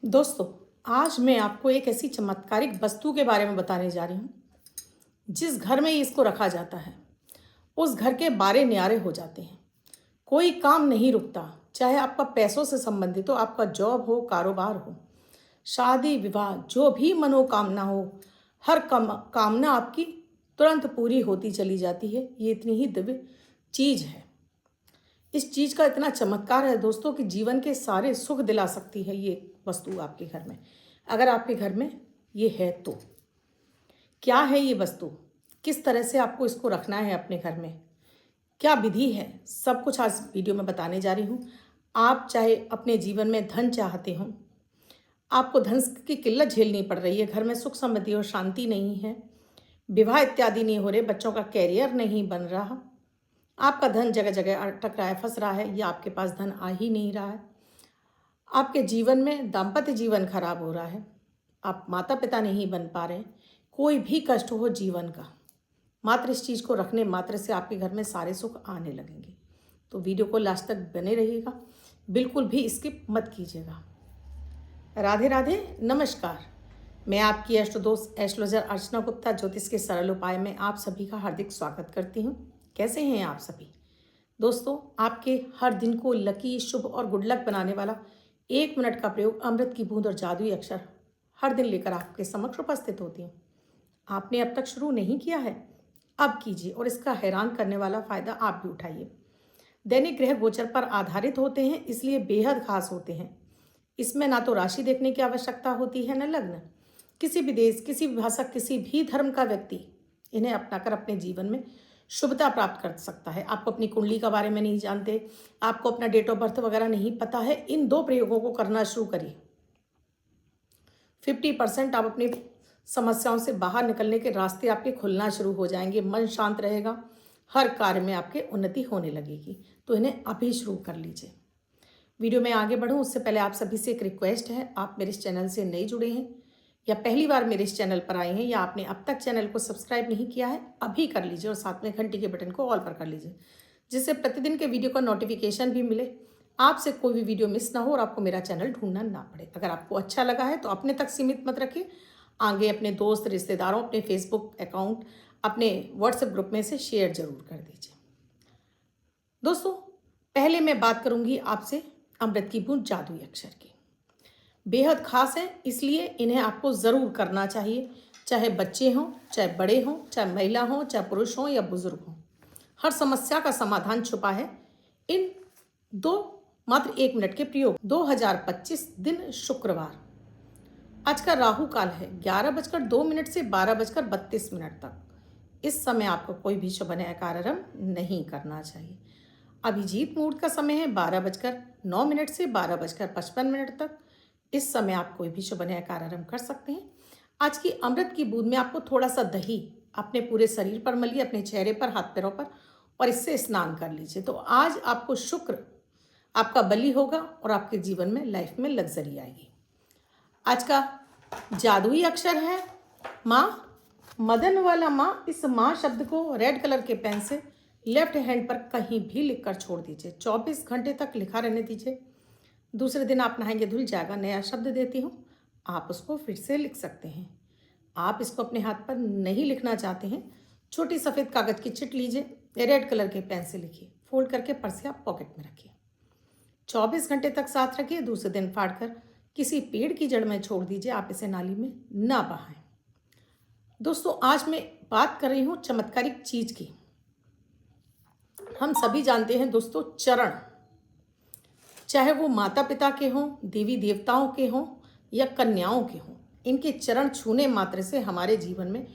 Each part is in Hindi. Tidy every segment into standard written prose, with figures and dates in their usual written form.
दोस्तों, आज मैं आपको एक ऐसी चमत्कारिक वस्तु के बारे में बताने जा रही हूँ। जिस घर में इसको रखा जाता है उस घर के बारे न्यारे हो जाते हैं। कोई काम नहीं रुकता, चाहे आपका पैसों से संबंधित हो, आपका जॉब हो, कारोबार हो, शादी विवाह, जो भी मनोकामना हो, हर कामना आपकी तुरंत पूरी होती चली जाती है। ये इतनी ही दिव्य चीज़ है। इस चीज़ का इतना चमत्कार है दोस्तों कि जीवन के सारे सुख दिला सकती है ये वस्तु आपके घर में। अगर आपके घर में ये है तो क्या है ये वस्तु, किस तरह से आपको इसको रखना है अपने घर में, क्या विधि है, सब कुछ आज वीडियो में बताने जा रही हूँ। आप चाहे अपने जीवन में धन चाहते हो, आपको धन की किल्लत झेलनी पड़ रही है, घर में सुख समृद्धि और शांति नहीं है, विवाह इत्यादि नहीं हो रहे, बच्चों का कैरियर नहीं बन रहा, आपका धन जगह जगह अटक रहा है, फंस रहा है, या आपके पास धन आ ही नहीं रहा है, आपके जीवन में दाम्पत्य जीवन खराब हो रहा है, आप माता पिता नहीं बन पा रहे, कोई भी कष्ट हो जीवन का, मात्र इस चीज़ को रखने मात्र से आपके घर में सारे सुख आने लगेंगे। तो वीडियो को लास्ट तक बने रहिएगा, बिल्कुल भी स्किप मत कीजिएगा। राधे राधे, नमस्कार। मैं आपकी अष्ट दोस्त एस्ट्रोलॉजर अर्चना गुप्ता ज्योतिष के सरल उपाय में आप सभी का हार्दिक स्वागत करती हूँ। कैसे हैं आप सभी दोस्तों? आपके हर दिन को लकी, शुभ और गुड लक बनाने वाला 1 मिनट का प्रयोग, अमृत की बूंद और जादुई अक्षर हर दिन लेकर आपके समक्ष उपस्थित होती हूँ। आपने अब तक शुरू नहीं किया है, अब कीजिए और इसका हैरान करने वाला फायदा आप भी उठाइए। दैनिक ग्रह गोचर पर आधारित होते हैं, इसलिए बेहद खास होते हैं। इसमें ना तो राशि देखने की आवश्यकता होती है, न लग्न। किसी भी देश, किसी भी भाषा, किसी भी धर्म का व्यक्ति इन्हें अपनाकर अपने जीवन में शुभता प्राप्त कर सकता है। आपको अपनी कुंडली के बारे में नहीं जानते, आपको अपना डेट ऑफ बर्थ वगैरह नहीं पता है, इन 2 प्रयोगों को करना शुरू करिए। 50% आप अपनी समस्याओं से बाहर निकलने के रास्ते आपके खुलना शुरू हो जाएंगे। मन शांत रहेगा, हर कार्य में आपके उन्नति होने लगेगी। तो इन्हें अभी शुरू कर लीजिए। वीडियो में आगे बढ़ूं उससे पहले आप सभी से एक रिक्वेस्ट है, आप मेरे इस चैनल से नए जुड़े हैं या पहली बार मेरे इस चैनल पर आए हैं या आपने अब तक चैनल को सब्सक्राइब नहीं किया है, अभी कर लीजिए और साथ में घंटी के बटन को ऑल पर कर लीजिए, जिससे प्रतिदिन के वीडियो का नोटिफिकेशन भी मिले, आपसे कोई भी वीडियो मिस ना हो और आपको मेरा चैनल ढूंढना ना पड़े। अगर आपको अच्छा लगा है तो अपने तक सीमित मत रखिए, आगे अपने दोस्त, रिश्तेदारों, अपने फेसबुक अकाउंट, अपने व्हाट्सएप ग्रुप में से शेयर जरूर कर दीजिए। दोस्तों, पहले मैं बात करूंगी आपसे अमृत की बूंद जादुई अक्षर की। बेहद खास है, इसलिए इन्हें आपको ज़रूर करना चाहिए, चाहे बच्चे हों, चाहे बड़े हों, चाहे महिला हों, चाहे पुरुष हों या बुजुर्ग हों। हर समस्या का समाधान छुपा है इन 2 मात्र 1 मिनट के प्रयोग। 2025 दिन शुक्रवार, आज का राहु काल है 11:02 से 12:32 तक। इस समय आपको कोई भी शुभ कार्य नहीं करना चाहिए। अभिजीत मुहूर्त का समय है 12:09 से 12:55 तक। इस समय आप कोई भी शुभ कार्य कर सकते हैं। आज की अमृत की बूंद में आपको थोड़ा सा दही अपने पूरे शरीर पर मलिए, अपने चेहरे पर, हाथ पैरों पर, और इससे स्नान कर लीजिए। तो आज आपको शुक्र आपका बली होगा और आपके जीवन में, लाइफ में लग्जरी आएगी। आज का जादुई अक्षर है माँ, मदन वाला माँ। इस माँ शब्द को रेड कलर के पेन से लेफ्ट हैंड पर कहीं भी लिखकर छोड़ दीजिए। 24 घंटे तक लिखा रहने दीजिए। दूसरे दिन आप नहाएंगे, धुल जाएगा। नया शब्द देती हूँ, आप उसको फिर से लिख सकते हैं। आप इसको अपने हाथ पर नहीं लिखना चाहते हैं, छोटी सफ़ेद कागज़ की चिट लीजिए, रेड कलर के पेन से लिखिए, फोल्ड करके पर्स या पॉकेट में रखिए। 24 घंटे तक साथ रखिए। दूसरे दिन फाड़कर किसी पेड़ की जड़ में छोड़ दीजिए। आप इसे नाली में ना बहाएं। दोस्तों, आज मैं बात कर रही हूँ चमत्कारिक चीज़ की। हम सभी जानते हैं दोस्तों, चरण, चाहे वो माता पिता के हों, देवी देवताओं के हों या कन्याओं के हों, इनके चरण छूने मात्र से हमारे जीवन में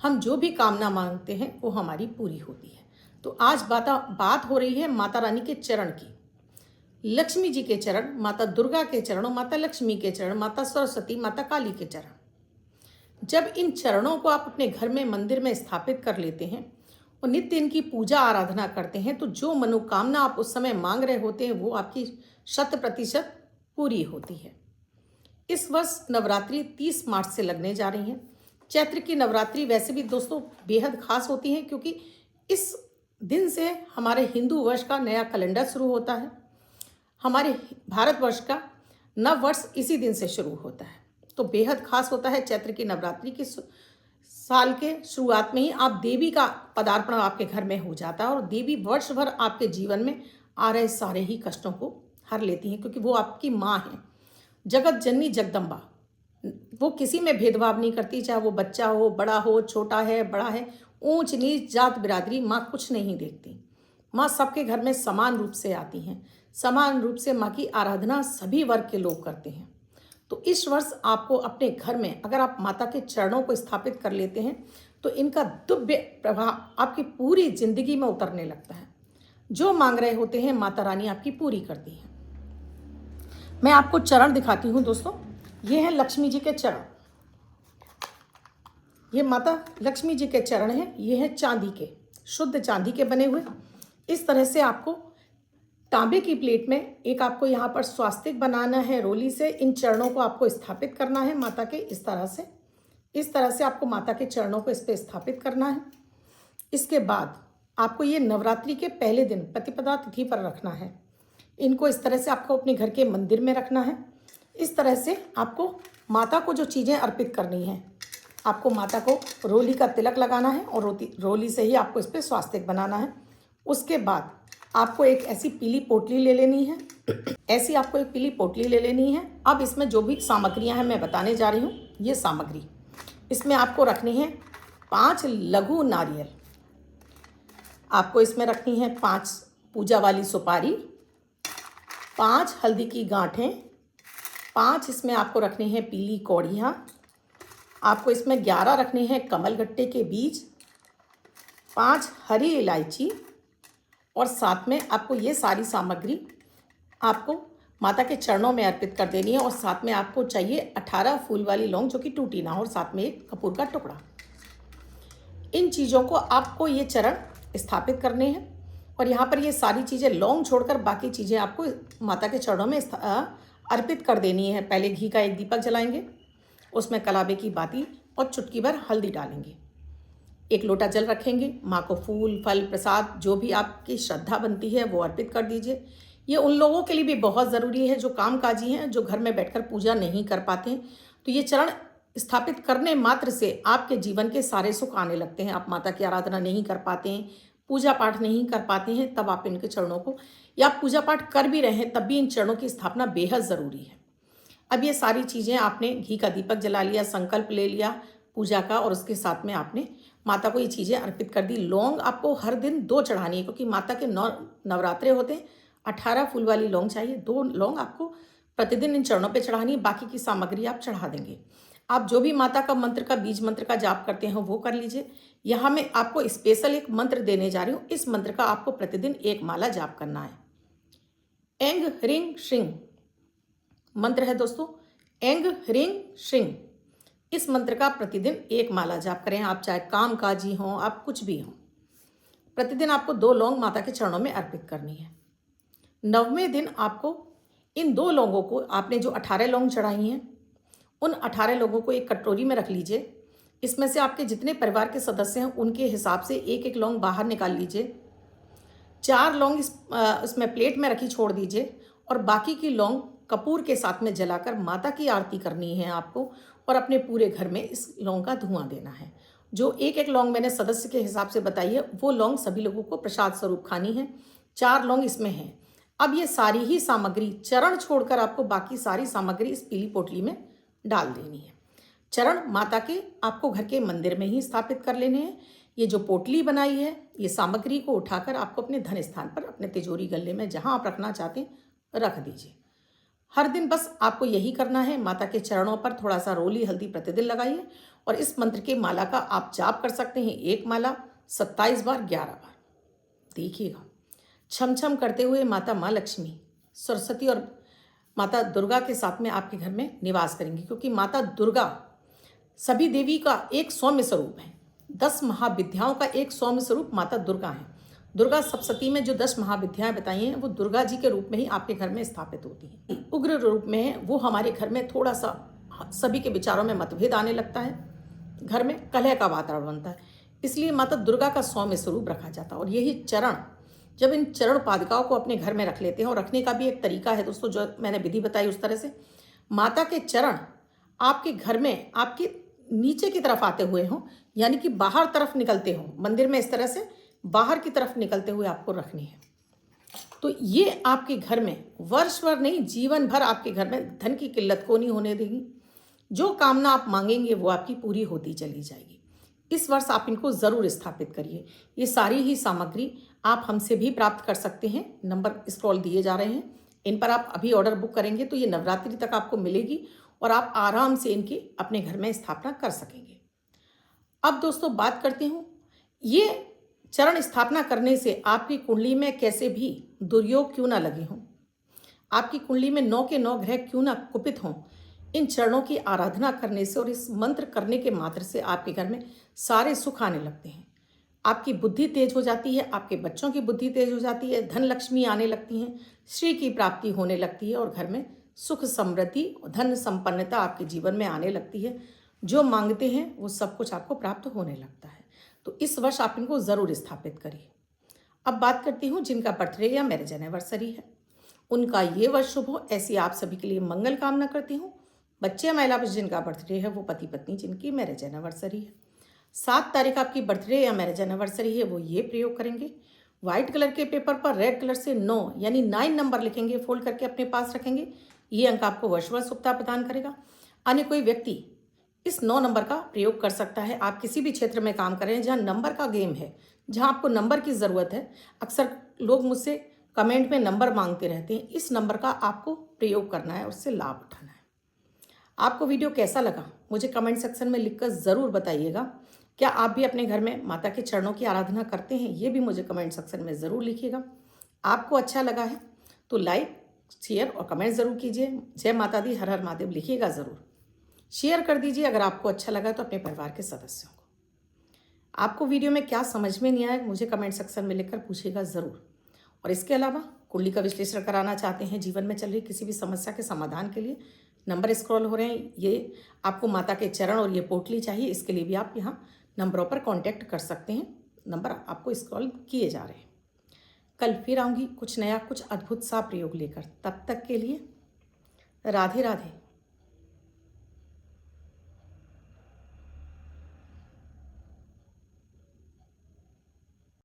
हम जो भी कामना मांगते हैं वो हमारी पूरी होती है। तो आज बात हो रही है माता रानी के चरण की। लक्ष्मी जी के चरण, माता दुर्गा के चरणों, माता लक्ष्मी के चरण, माता सरस्वती, माता काली के चरण। जब इन चरणों को आप अपने घर में, मंदिर में स्थापित कर लेते हैं और नित्य इनकी पूजा आराधना करते हैं, तो जो मनोकामना आप उस समय मांग रहे होते हैं वो आपकी 100% पूरी होती है। इस वर्ष नवरात्रि 30 मार्च से लगने जा रही हैं। चैत्र की नवरात्रि वैसे भी दोस्तों बेहद खास होती है, क्योंकि इस दिन से हमारे हिंदू वर्ष का नया कैलेंडर शुरू होता है। हमारे भारतवर्ष का नव वर्ष इसी दिन से शुरू होता है, तो बेहद खास होता है। चैत्र की नवरात्रि की साल के शुरुआत में ही आप देवी का पदार्पण आपके घर में हो जाता है और देवी वर्ष भर आपके जीवन में आ रहे सारे ही कष्टों को हर लेती हैं, क्योंकि वो आपकी माँ है, जगत जननी जगदम्बा। वो किसी में भेदभाव नहीं करती, चाहे वो बच्चा हो, बड़ा हो, छोटा है, बड़ा है, ऊंच नीच, जात बिरादरी, माँ कुछ नहीं देखती। माँ सबके घर में समान रूप से आती हैं। समान रूप से माँ की आराधना सभी वर्ग के लोग करते हैं। तो इस वर्ष आपको अपने घर में अगर आप माता के चरणों को स्थापित कर लेते हैं तो इनका दिव्य प्रभाव आपकी पूरी जिंदगी में उतरने लगता है। जो मांग रहे होते हैं माता रानी आपकी पूरी करती हैं। मैं आपको चरण दिखाती हूँ दोस्तों। ये हैं लक्ष्मी जी के चरण। ये माता लक्ष्मी जी के चरण हैं। ये हैं चांदी के, शुद्ध चांदी के बने हुए। इस तरह से आपको तांबे की प्लेट में एक आपको यहाँ पर स्वास्तिक बनाना है रोली से। इन चरणों को आपको स्थापित करना है माता के। इस तरह से आपको माता के चरणों को इस पर स्थापित करना है। इसके बाद आपको ये नवरात्रि के पहले दिन प्रतिपदा तिथि पर रखना है। इनको इस तरह से आपको अपने घर के मंदिर में रखना है। इस तरह से आपको माता को जो चीज़ें अर्पित करनी है, आपको माता को रोली का तिलक लगाना है और रोली से ही आपको इस पर स्वास्तिक बनाना है। उसके बाद आपको एक ऐसी पीली पोटली ले लेनी है। ऐसी आपको एक पीली पोटली ले लेनी है। अब इसमें जो भी सामग्रियां हैं मैं बताने जा रही हूँ। ये सामग्री इसमें आपको रखनी है 5 लघु नारियल, आपको इसमें रखनी है 5 पूजा वाली सुपारी, 5 हल्दी की गांठें, 5 इसमें आपको रखनी है पीली कौड़ियाँ, आपको इसमें 11 रखने हैं कमलगट्टे के बीज, 5 हरी इलायची और साथ में आपको ये सारी सामग्री आपको माता के चरणों में अर्पित कर देनी है। और साथ में आपको चाहिए 18 फूल वाली लौंग जो कि टूटी ना हो, और साथ में एक कपूर का टुकड़ा। इन चीज़ों को आपको ये चरण स्थापित करने हैं। और यहाँ पर ये सारी चीज़ें, लौंग छोड़कर बाकी चीज़ें आपको माता के चरणों में अर्पित कर देनी है। पहले घी का एक दीपक जलाएंगे, उसमें कलाबे की बाती और चुटकी भर हल्दी डालेंगे, एक लोटा जल रखेंगे, माँ को फूल फल प्रसाद जो भी आपकी श्रद्धा बनती है वो अर्पित कर दीजिए। ये उन लोगों के लिए भी बहुत ज़रूरी है जो कामकाजी हैं, जो घर में बैठकर पूजा नहीं कर पाते हैं। तो ये चरण स्थापित करने मात्र से आपके जीवन के सारे सुख आने लगते हैं। आप माता की आराधना नहीं कर पाते हैं, पूजा पाठ नहीं कर पाते हैं, तब आप इनके चरणों को, या आप पूजा पाठ कर भी रहे हैं तब भी इन चरणों की स्थापना बेहद ज़रूरी है। अब ये सारी चीज़ें आपने घी का दीपक जला लिया, संकल्प ले लिया पूजा का, और उसके साथ में आपने माता को ये चीज़ें अर्पित कर दी। लौंग आपको हर दिन 2 चढ़ानी है, क्योंकि माता के नवरात्रे होते हैं। 18 फूल वाली लौंग चाहिए, 2 लौंग आपको प्रतिदिन इन चरणों पे चढ़ानी है। बाकी की सामग्री आप चढ़ा देंगे। आप जो भी माता का मंत्र का, बीज मंत्र का जाप करते हैं वो कर लीजिए। यहाँ मैं आपको स्पेशल एक मंत्र देने जा रही हूँ। इस मंत्र का आपको प्रतिदिन 1 माला जाप करना है। एंग ह्रीं श्रीं मंत्र है दोस्तों, एंग ह्रीं श्रीं। इस मंत्र का प्रतिदिन 1 माला जाप करें। आप चाहे कामकाजी हों, आप कुछ भी हों, प्रतिदिन आपको 2 लौंग माता के चरणों में अर्पित करनी है। 9वें दिन आपको इन 2 लौंगों को, आपने जो 18 लौंग चढ़ाई हैं, उन 18 लोगों को एक कटोरी में रख लीजिए। इसमें से आपके जितने परिवार के सदस्य हैं उनके हिसाब से 1-1 लौंग बाहर निकाल लीजिए। 4 लौंग इसमें प्लेट में रखी छोड़ दीजिए, और बाकी की लौंग कपूर के साथ में जलाकर माता की आरती करनी है आपको, और अपने पूरे घर में इस लौंग का धुआं देना है। जो 1-1 लौंग मैंने सदस्य के हिसाब से बताई है, वो लौंग सभी लोगों को प्रसाद स्वरूप खानी है। 4 लौंग इसमें हैं। अब ये सारी ही सामग्री, चरण छोड़कर आपको बाकी सारी सामग्री इस पीली पोटली में डाल देनी है। चरण माता के आपको घर के मंदिर में ही स्थापित कर लेने हैं। ये जो पोटली बनाई है, ये सामग्री को उठाकर आपको अपने धन स्थान पर, अपने तिजोरी गल्ले में जहाँ आप रखना चाहते हैं रख दीजिए। हर दिन बस आपको यही करना है। माता के चरणों पर थोड़ा सा रोली हल्दी प्रतिदिन लगाइए, और इस मंत्र के माला का आप जाप कर सकते हैं। 1 माला 27 बार, 11 बार। देखिएगा, छम छम करते हुए माता माँ लक्ष्मी, सरस्वती और माता दुर्गा के साथ में आपके घर में निवास करेंगी, क्योंकि माता दुर्गा सभी देवी का एक सौम्य स्वरूप है। 10 महाविद्याओं का एक सौम्य स्वरूप माता दुर्गा है। दुर्गा सप्तशती में जो 10 महाविद्याएं बताई हैं, वो दुर्गा जी के रूप में ही आपके घर में स्थापित होती हैं। उग्र रूप में है वो, हमारे घर में थोड़ा सा सभी के विचारों में मतभेद आने लगता है, घर में कलह का वातावरण बनता है। इसलिए माता दुर्गा का सौम्य स्वरूप रखा जाता है। और यही चरण जब इन चरण पादुकाओं को अपने घर में रख लेते हैं, और रखने का भी एक तरीका है दोस्तों, जो मैंने विधि बताई उस तरह से, माता के चरण आपके घर में आपके नीचे की तरफ आते हुए हों, यानी कि बाहर तरफ निकलते हों, मंदिर में इस तरह से बाहर की तरफ निकलते हुए आपको रखनी है। तो ये आपके घर में वर्ष भर नहीं, जीवन भर आपके घर में धन की किल्लत को नहीं होने देगी। जो कामना आप मांगेंगे वो आपकी पूरी होती चली जाएगी। इस वर्ष आप इनको ज़रूर स्थापित करिए। ये सारी ही सामग्री आप हमसे भी प्राप्त कर सकते हैं, नंबर स्क्रॉल दिए जा रहे हैं, इन पर आप अभी ऑर्डर बुक करेंगे तो ये नवरात्रि तक आपको मिलेगी और आप आराम से इनकी अपने घर में स्थापना कर सकेंगे। अब दोस्तों बात करती हूँ, ये चरण स्थापना करने से आपकी कुंडली में कैसे भी दुर्योग क्यों ना लगे हों, आपकी कुंडली में 9 के 9 ग्रह क्यों ना कुपित हों, इन चरणों की आराधना करने से और इस मंत्र करने के मात्र से आपके घर में सारे सुख आने लगते हैं। आपकी बुद्धि तेज हो जाती है, आपके बच्चों की बुद्धि तेज हो जाती है, धन लक्ष्मी आने लगती हैं, श्री की प्राप्ति होने लगती है और घर में सुख समृद्धि और धन संपन्नता आपके जीवन में आने लगती है। जो मांगते हैं वो सब कुछ आपको प्राप्त होने लगता है। तो इस वर्ष आप इनको ज़रूर स्थापित करिए। अब बात करती हूँ जिनका बर्थडे या मैरिज एनिवर्सरी है, उनका ये वर्ष शुभ हो, ऐसी आप सभी के लिए मंगल कामना करती हूँ। बच्चे या महिला जिनका बर्थडे है, वो पति पत्नी जिनकी मैरिज एनिवर्सरी है, 7 तारीख आपकी बर्थडे या मैरिज एनिवर्सरी है, वो ये प्रयोग करेंगे। व्हाइट कलर के पेपर पर रेड कलर से 9 यानी 9 नंबर लिखेंगे, फोल्ड करके अपने पास रखेंगे। ये अंक आपको वर्षभर शुभता प्रदान करेगा। अन्य कोई व्यक्ति इस 9 नंबर का प्रयोग कर सकता है। आप किसी भी क्षेत्र में काम कर रहे हैं जहाँ नंबर का गेम है, जहाँ आपको नंबर की ज़रूरत है, अक्सर लोग मुझसे कमेंट में नंबर मांगते रहते हैं, इस नंबर का आपको प्रयोग करना है, उससे लाभ उठाना है। आपको वीडियो कैसा लगा मुझे कमेंट सेक्शन में लिखकर ज़रूर बताइएगा। क्या आप भी अपने घर में माता के चरणों की आराधना करते हैं, ये भी मुझे कमेंट सेक्शन में ज़रूर लिखिएगा। आपको अच्छा लगा है तो लाइक, शेयर और कमेंट ज़रूर कीजिए। जय माता दी, हर हर महादेव लिखिएगा ज़रूर। शेयर कर दीजिए अगर आपको अच्छा लगा तो अपने परिवार के सदस्यों को। आपको वीडियो में क्या समझ में नहीं आया मुझे कमेंट सेक्शन में लिखकर पूछिएगा ज़रूर। और इसके अलावा कुंडली का विश्लेषण कराना चाहते हैं, जीवन में चल रही किसी भी समस्या के समाधान के लिए नंबर स्क्रॉल हो रहे हैं, ये आपको माता के चरण और ये पोटली चाहिए, इसके लिए भी आप यहाँ नंबरों पर कांटेक्ट कर सकते हैं। नंबर आपको स्क्रॉल किए जा रहे हैं। कल फिर आऊँगी कुछ नया, कुछ अद्भुत सा प्रयोग लेकर। तब तक के लिए राधे राधे।